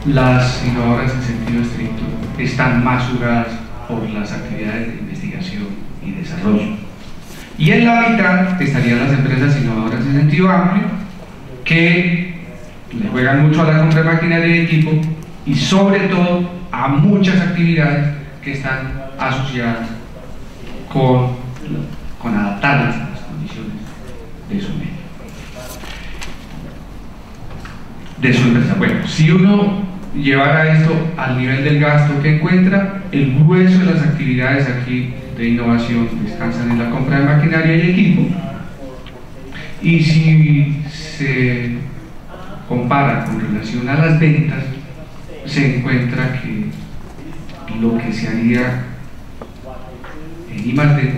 las innovadoras en sentido estricto están más jugadas por las actividades de investigación y desarrollo. Y en la mitad estarían las empresas innovadoras en sentido amplio, que le juegan mucho a la compra de maquinaria y equipo y sobre todo a muchas actividades que están asociadas con adaptarlas a las condiciones de su medio, de su empresa. Bueno, si uno llevara esto al nivel del gasto que encuentra, el grueso de las actividades aquí de innovación descansan en la compra de maquinaria y equipo, y si se compara con relación a las ventas, se encuentra que lo que se haría en I+D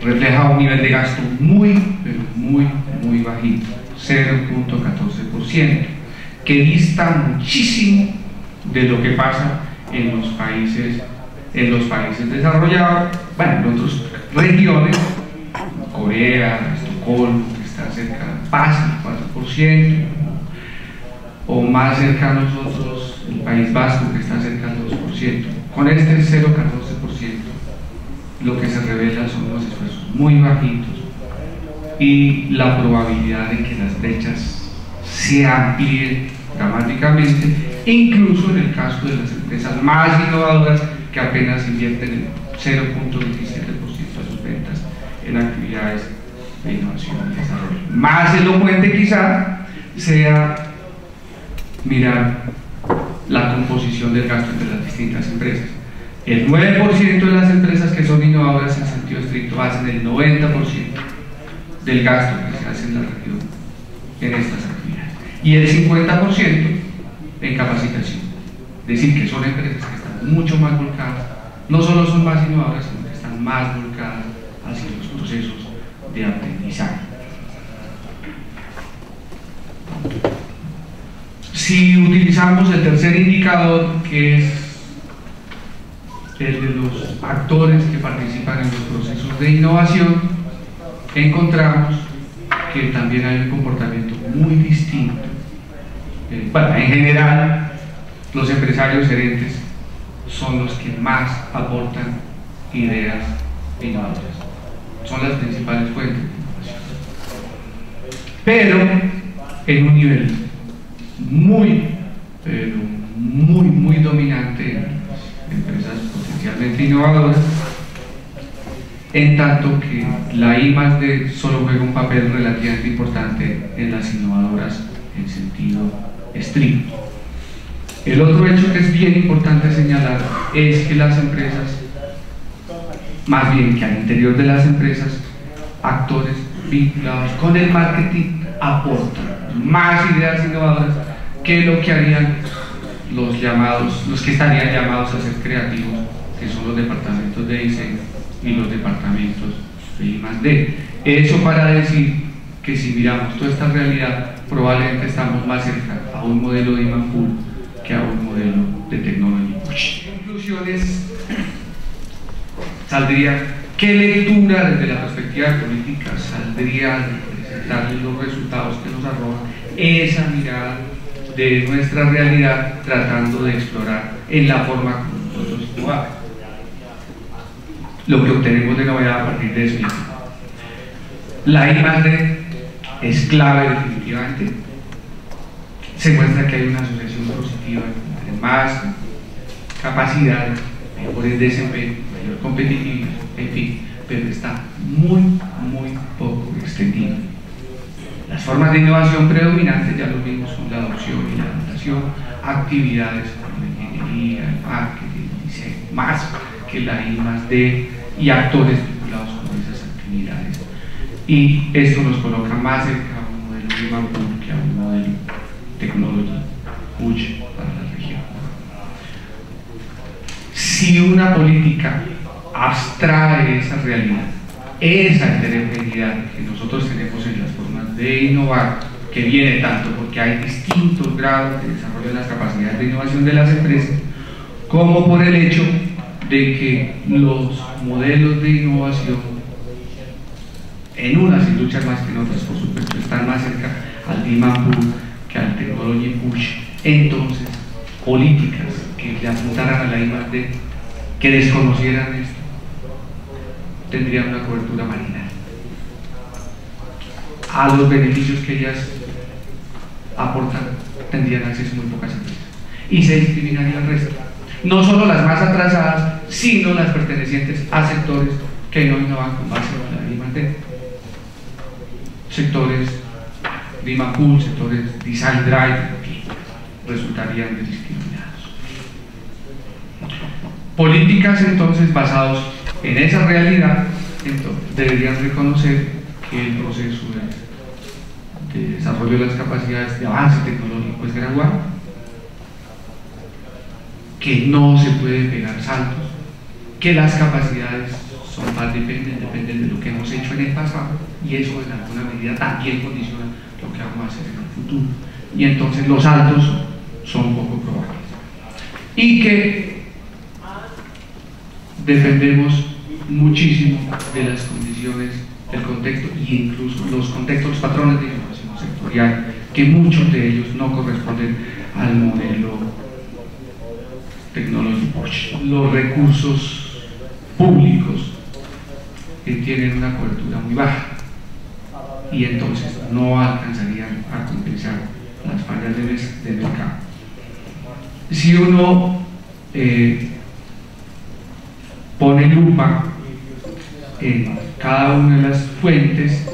refleja un nivel de gasto muy, pero muy bajito, 0.14%, que dista muchísimo de lo que pasa en los países desarrollados, bueno, en otras regiones, Corea, Estocolmo, que está cerca, pasa el 4%, o más cerca a nosotros, el País Vasco, que está cerca del 2%. Con este 0.14%, lo que se revela son unos esfuerzos muy bajitos y la probabilidad de que las brechas se amplíen dramáticamente, incluso en el caso de las empresas más innovadoras que apenas invierten el 0.27% de sus ventas en actividades de innovación y desarrollo. Más elocuente quizá sea mirar la composición del gasto entre las distintas empresas. El 9% de las empresas que son innovadoras en sentido estricto hacen el 90% del gasto que se hace en la región en estas actividades, y el 50% en capacitación. Es decir, que son empresas que están mucho más volcadas, no solo son más innovadoras, sino que están más volcadas hacia los procesos de aprendizaje. Si utilizamos el tercer indicador, que es el de los actores que participan en los procesos de innovación, encontramos que también hay un comportamiento muy distinto. Bueno, en general, los empresarios gerentes son los que más aportan ideas innovadoras, son las principales fuentes de innovación, pero en un nivel muy dominante en empresas potencialmente innovadoras, en tanto que la I+D solo juega un papel relativamente importante en las innovadoras en sentido estricto. El otro hecho que es bien importante señalar es que las empresas, más bien que al interior de las empresas, actores vinculados con el marketing aportan más ideas innovadoras que lo que harían los que estarían llamados a ser creativos, que son los departamentos de diseño y los departamentos de I+D. Eso para decir que si miramos toda esta realidad, probablemente estamos más cerca a un modelo de I+D que a un modelo de tecnología. Conclusiones saldría, ¿qué lectura desde la perspectiva política saldría de presentarles los resultados que nos arroja esa mirada de nuestra realidad, tratando de explorar en la forma como nosotros innovamos? Lo que obtenemos de novedad a partir de eso: la I+D es clave definitivamente. Se muestra que hay una asociación positiva entre más capacidad, mejores desempeño, mayor competitividad, en fin, pero está muy poco extendida. Las formas de innovación predominantes, ya lo vimos, son la adopción y la adaptación, actividades como la ingeniería, el marketing, el diseño, más que la I+D y actores vinculados con esas actividades. Y esto nos coloca más cerca a un modelo de I+D que a un modelo tecnología push para la región. Si una política abstrae esa realidad, esa heterogeneidad que nosotros tenemos en las formas de innovar, que viene tanto porque hay distintos grados de desarrollo de las capacidades de innovación de las empresas, como por el hecho de que los modelos de innovación, en unas industrias más que en otras, por supuesto, están más cerca al demand pull que al technology push. Entonces políticas que le apuntaran a la I+D, que desconocieran esto, tendrían una cobertura marginal. A los beneficios que ellas aportan tendrían acceso muy pocas empresas y se discriminaría el resto, no solo las más atrasadas, sino las pertenecientes a sectores que no innovan con base en la I+D, sectores Liverpool, sectores Design Drive, que resultarían discriminados. Políticas entonces basadas en esa realidad entonces, deberían reconocer que el proceso de desarrollo de las capacidades de avance tecnológico es gradual, que no se puede pegar saltos, que las capacidades son más dependen de lo que hemos hecho en el pasado, y eso en alguna medida también condiciona lo que vamos a hacer en el futuro, y entonces los saltos son poco probables, y que defendemos muchísimo de las condiciones del contexto e incluso los contextos, los patrones de innovación sectorial, que muchos de ellos no corresponden al modelo tecnológico. Los recursos públicos que tienen una cobertura muy baja y entonces no alcanzarían a compensar las fallas del mercado. Si uno pone lupa en cada una de las fuentes,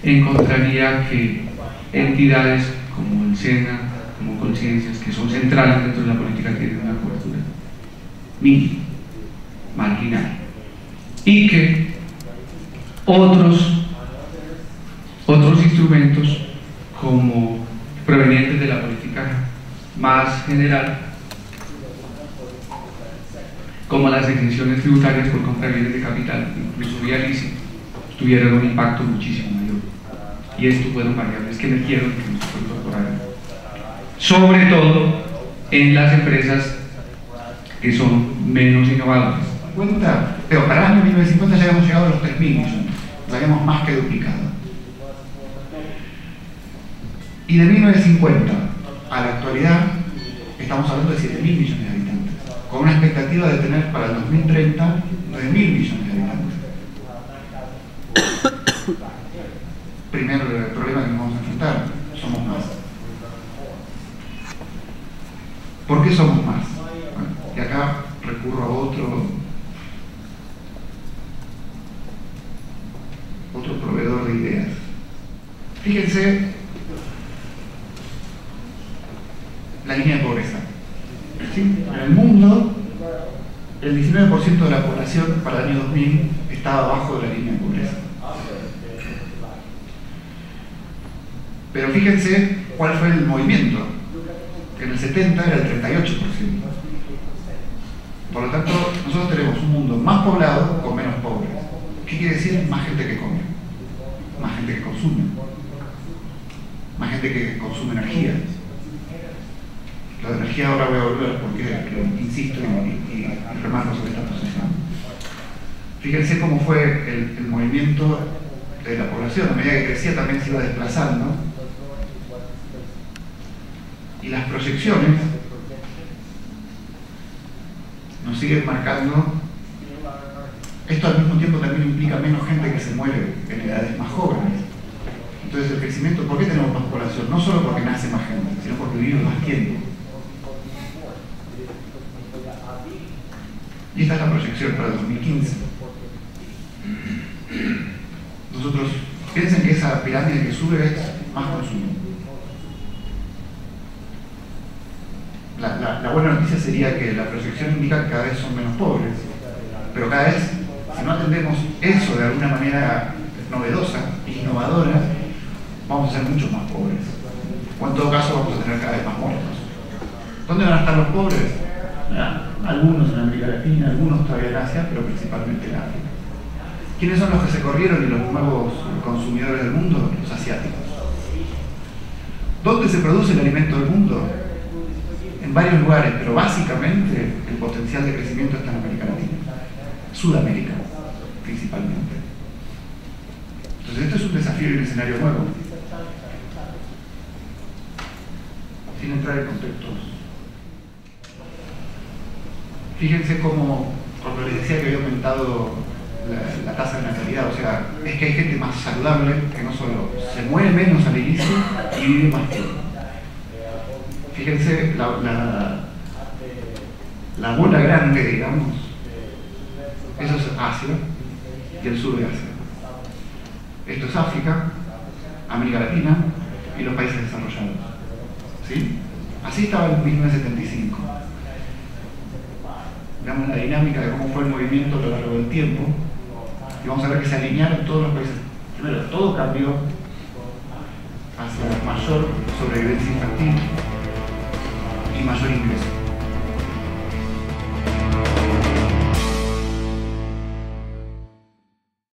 encontraría que entidades como el SENA, como Conciencias, que son centrales dentro de la política, tienen una cobertura mínima, marginal, y que otros instrumentos como provenientes de la política más general, como las exenciones tributarias por compra de bienes de capital, incluso vía leasing, tuvieron un impacto muchísimo mayor. Y esto fueron variables que metieron que nos incorporaron, sobre todo en las empresas que son menos innovadoras. Pero para el año 1950 ya habíamos llegado a los 3.000 millones, lo habíamos más que duplicado. Y de 1950 a la actualidad estamos hablando de 7.000 millones de habitantes, con una expectativa de tener para el 2030 9.000 millones de habitantes. Primero, el problema que nos vamos a enfrentar, somos más. ¿Por qué somos más? Bueno, y acá recurro a otro proveedor de ideas. Fíjense la línea de pobreza. ¿Sí? En el mundo, el 19% de la población para el año 2000 estaba abajo de la línea de pobreza. Pero fíjense cuál fue el movimiento, que en el 70 era el 38%. Por lo tanto, nosotros tenemos un mundo más poblado con menos pobres. ¿Qué quiere decir? Más gente que come, más gente que consume, más gente que consume energía. La de energía ahora voy a volver porque insisto y remarco sobre esta posición. Fíjense cómo fue el movimiento de la población. A medida que crecía también se iba desplazando. Y las proyecciones nos siguen marcando. Esto al mismo tiempo también implica menos gente que se muere en edades más jóvenes. Entonces el crecimiento, ¿por qué tenemos más población? No solo porque nace más gente, sino porque vive más tiempo. Y esta es la proyección para el 2015. Nosotros, piensen que esa pirámide que sube es más consumo. La buena noticia sería que la proyección indica que cada vez son menos pobres, pero cada vez, si no atendemos eso de alguna manera novedosa e innovadora, vamos a ser mucho más pobres. O en todo caso vamos a tener cada vez más muertos. ¿Dónde van a estar los pobres? Algunos en América Latina, algunos todavía en Asia, pero principalmente en África. ¿Quiénes son los que se corrieron y los nuevos consumidores del mundo? Los asiáticos. ¿Dónde se produce el alimento del mundo? En varios lugares, pero básicamente el potencial de crecimiento está en América Latina, Sudamérica principalmente. Entonces esto es un desafío y un escenario nuevo, sin entrar en contextos Fíjense cómo, cuando les decía que había aumentado la tasa de natalidad, o sea, es que hay gente más saludable que no solo se muere menos al inicio y vive más tiempo. Fíjense la bola grande, digamos, eso es Asia y el sur de Asia. Esto es África, América Latina y los países desarrollados. ¿Sí? Así estaba en 1975. Veamos la dinámica de cómo fue el movimiento a lo largo del tiempo y vamos a ver que se alinearon todos los países. Primero, todo cambió hacia mayor sobrevivencia infantil y mayor ingreso.